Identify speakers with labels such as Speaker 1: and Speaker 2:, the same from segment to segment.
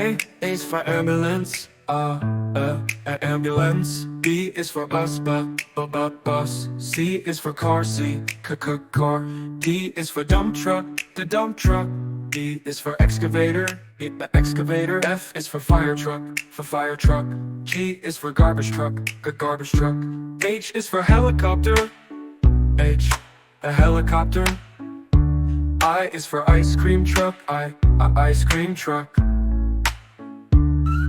Speaker 1: A is for ambulance, ambulance. B is for bus. C is for car, car. D is for dump truck, the dump truck. E is for excavator, the excavator. F is for fire truck, G is for garbage truck, garbage truck. H is for helicopter, a helicopter. I is for ice cream truck, ice cream truck.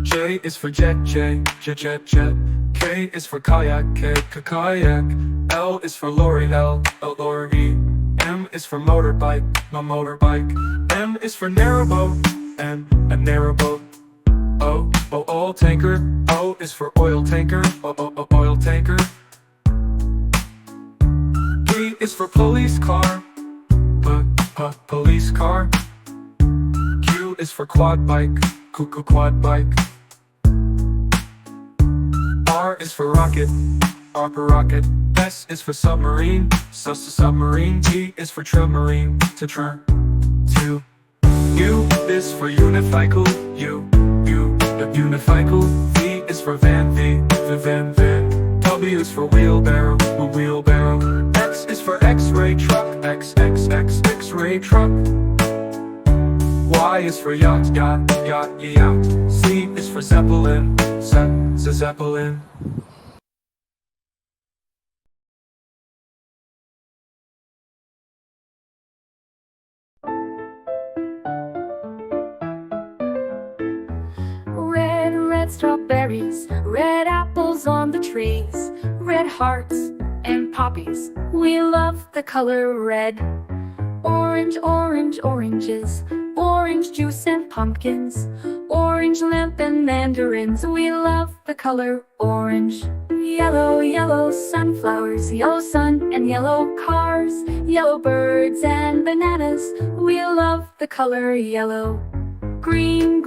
Speaker 1: J is for jet. K is for kayak, kayak. L is for lorry, lorry. M is for motorbike, motorbike. N is for narrowboat, a narrowboat. O, oil tanker. O is for oil tanker, oil tanker. P is for police car, police car. Q is for quad bike, quad bike. R is for rocket, rocket. S is for submarine, submarine. T is for trilmarine, to. U is for unicycle, unicycle. V is for van, van. W is for wheelbarrow, wheelbarrow. X is for x-ray truck, x-ray truck. Y is for yacht, yacht. Z is for zeppelin, zeppelin.
Speaker 2: Red strawberries, red apples on the trees, red hearts and poppies. We love the color red. Orange, oranges, orange juice and pumpkins, orange lamp and mandarins. We love the color orange. Yellow sunflowers, yellow sun and yellow cars, yellow birds and bananas. We love the color yellow. Green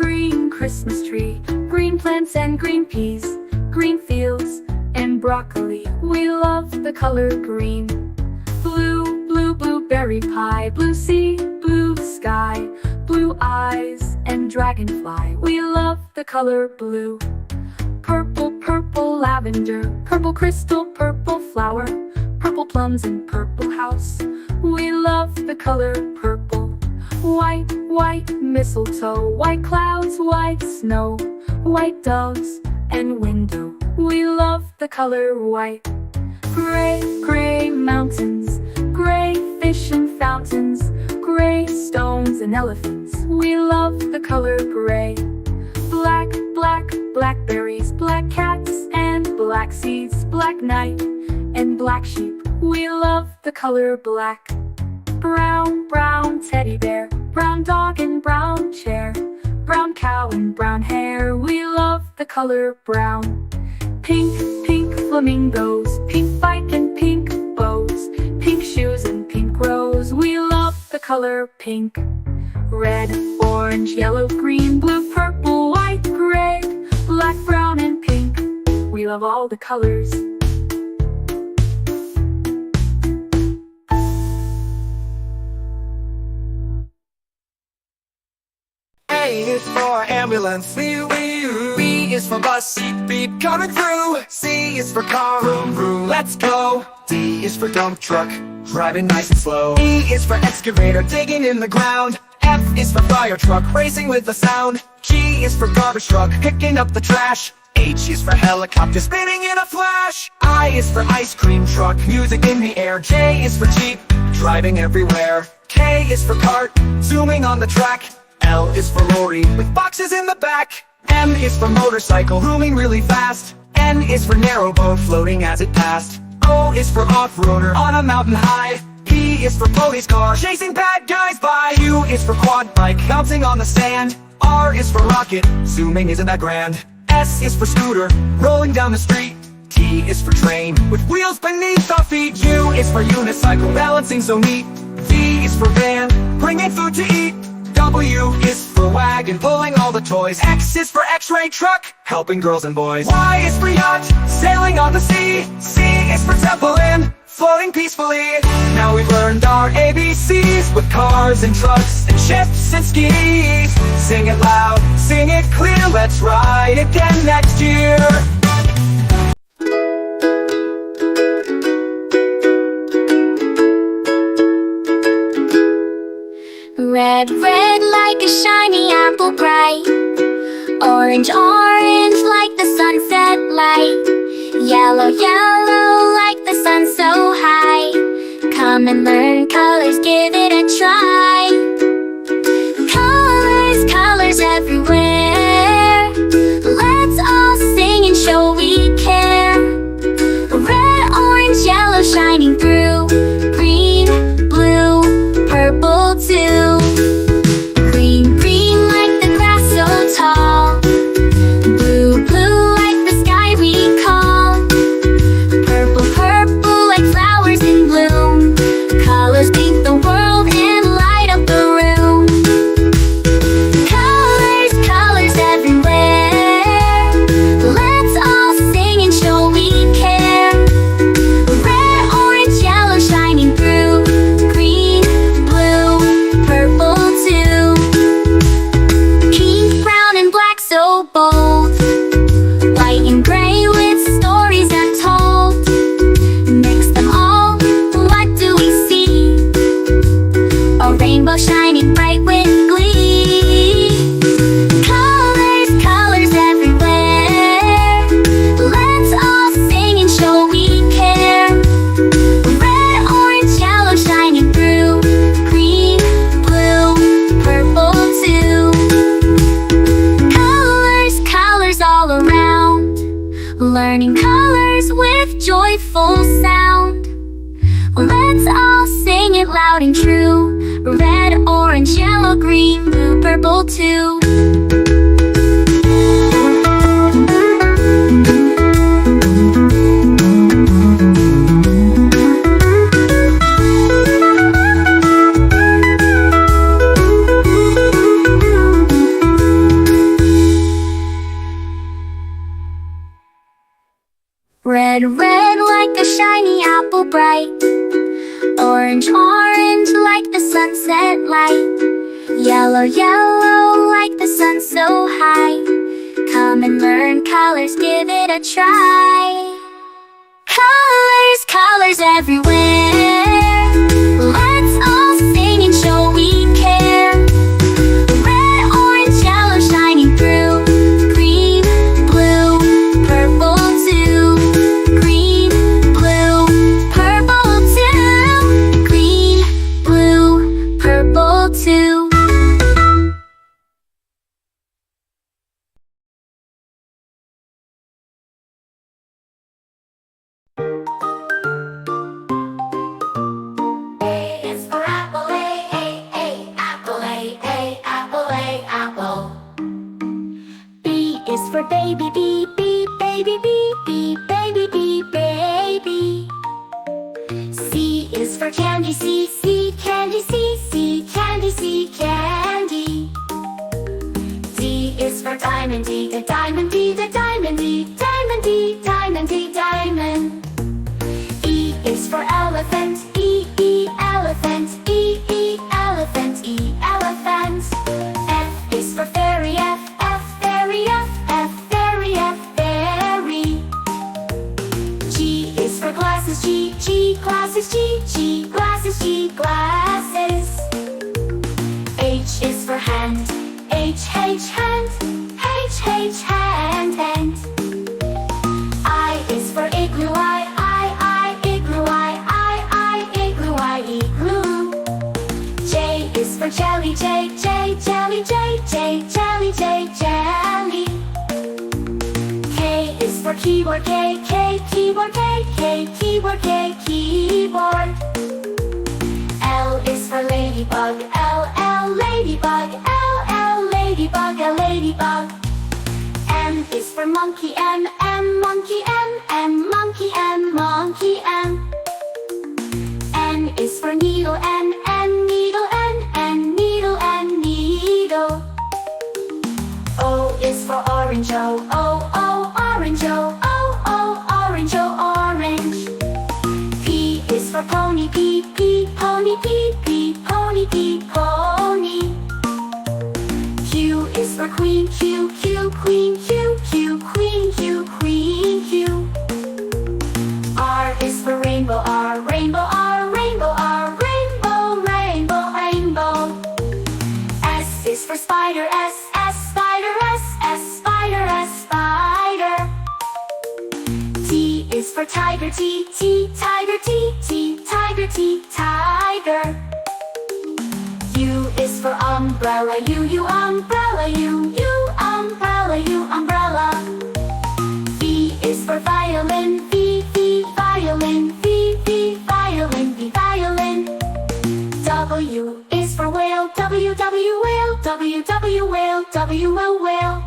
Speaker 2: Christmas tree, green plants and green peas, green fields and broccoli. We love the color green. Blue blueberry pie, blue sea, blue sky, blue eyes and dragonfly. We love the color blue. Purple lavender, purple crystal, purple flower, purple plums and purple house. We love the color purple. White mistletoe, white clouds, white snow, white doves and window. We love the color white. Gray mountains, gray fish and fountains, gray stones and elephants. We love the color gray. Blackberries, black cats and black seeds, black night and black sheep. We love the color black. Brown teddy bear, brown dog and brown chair, brown cow and brown hair. We love the color brown. Pink flamingos, pink bike and pink bows, pink shoes and pink rose. We love the color pink. Red, orange, yellow, green, blue, purple, white, gray, black, brown and pink. We love all the colors.
Speaker 1: A is for ambulance, B is for bus, beep coming through. C is for car, vroom, let's go. D is for dump truck, driving nice and slow. E is for excavator, digging in the ground. F is for fire truck, racing with the sound. G is for garbage truck, picking up the trash. H is for helicopter, spinning in a flash. I is for ice cream truck, music in the air. J is for jeep, driving everywhere. K is for cart, zooming on the track. L is for lorry, with boxes in the back. M is for motorcycle, zooming really fast. N is for narrowboat, floating as it passed. O is for off-roader, on a mountain high. P is for police car, chasing bad guys by. Q is for quad bike, bouncing on the sand. R is for rocket, zooming isn't that grand. S is for scooter, rolling down the street. T is for train, with wheels beneath our feet. U is for unicycle, balancing so neat. V is for van, bringing food to eat. W is for wagon, pulling all the toys. X is for x-ray truck, helping girls and boys. Y is for yacht, sailing on the sea. C is for Zeppelin, floating peacefully. Now we've learned our ABCs with cars and trucks and ships and skis. Sing it loud, sing it clear, let's ride again next year.
Speaker 3: Red, red like a shiny apple bright. Orange, orange like the sunset light. Yellow, yellow like the sun so high. Come and learn colors, give it a try. Colors, colors everywhere. Let's all sing and show we care. Red, orange, yellow shining through. Green, blue, purple too. Green, green like the grass so tall. Blue, blue like the sky we call. Purple, purple like flowers in bloom. Colors paint the world and light up the room. Colors, colors everywhere. Let's all sing and show we care. Red, orange, yellow shining through. Green, blue, purple too. Pink, brown and black so bold. White and gray with stories untold. Mix them all, what do we see? A rainbow shining bright with glee. Colors, colors everywhere. Let's all sing and show we care. Red, orange, yellow shining through. Green, blue, purple too. Colors, colors all around. Learning colors with joyful sound. Let's all sing it loud and true. Red, orange, yellow, green, blue, purple too. Red, red like a shiny apple bright. Orange, orange like the sunset light. Yellow, yellow like the sun so high. Come and learn colors, give it a try. Colors, colors everywhere. Let's all sing and show we care. Red, orange, yellow shining through. Green, blue, purple too. Green, blue, purple too. Green, blue, purple too.
Speaker 2: A is for apple, A, apple, A, apple, A, apple. B is for baby, B, baby, B, baby, baby. C is for candy, C, candy, C, candy, candy. D is for diamond, D, diamond, D, diamond, D, diamond, D, diamond, D, diamond. E is for elephant, E, elephant, E, elephant, E, elephant. F is for fairy, F, fairy, F, fairy, F, fairy. G is for glasses, G, glasses, G, glasses, G, glasses. H is for hand, H, hand, H, hand. I is for igloo, I, igloo, I, igloo, I, igloo. J is for jelly, J, jelly, J, jelly, jelly. K is for keyboard, K, keyboard, K, keyboard, keyboard. L is for ladybug, L, ladybug, L, ladybug, ladybug. M is for monkey, M, monkey, M, monkey, monkey, M. N is for needle, N, needle, N, needle, needle. O is for orange, O, orange, O,
Speaker 3: for tiger, T, T, tiger, T, T, tiger, T, tiger. U is for umbrella, U, umbrella, U, umbrella, U, umbrella. V is for violin, V, violin, V, violin, V, violin. W is for whale, W, whale, W, whale, W, whale.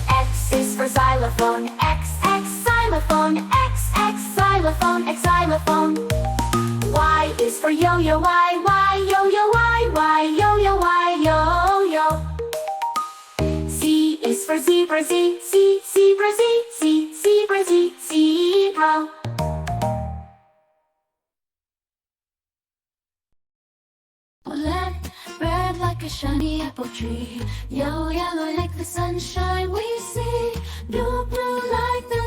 Speaker 3: X is for xylophone, X, xylophone, X, xylophone, X, xylophone. Y is for yo-yo, Y, yo-yo, Y, yo-yo, Y, yo-yo. Z is for zebra, Z, zebra, Z, zebra, Z, zebra.
Speaker 2: Red like a shiny apple tree, yellow like the sunshine we see, blue like the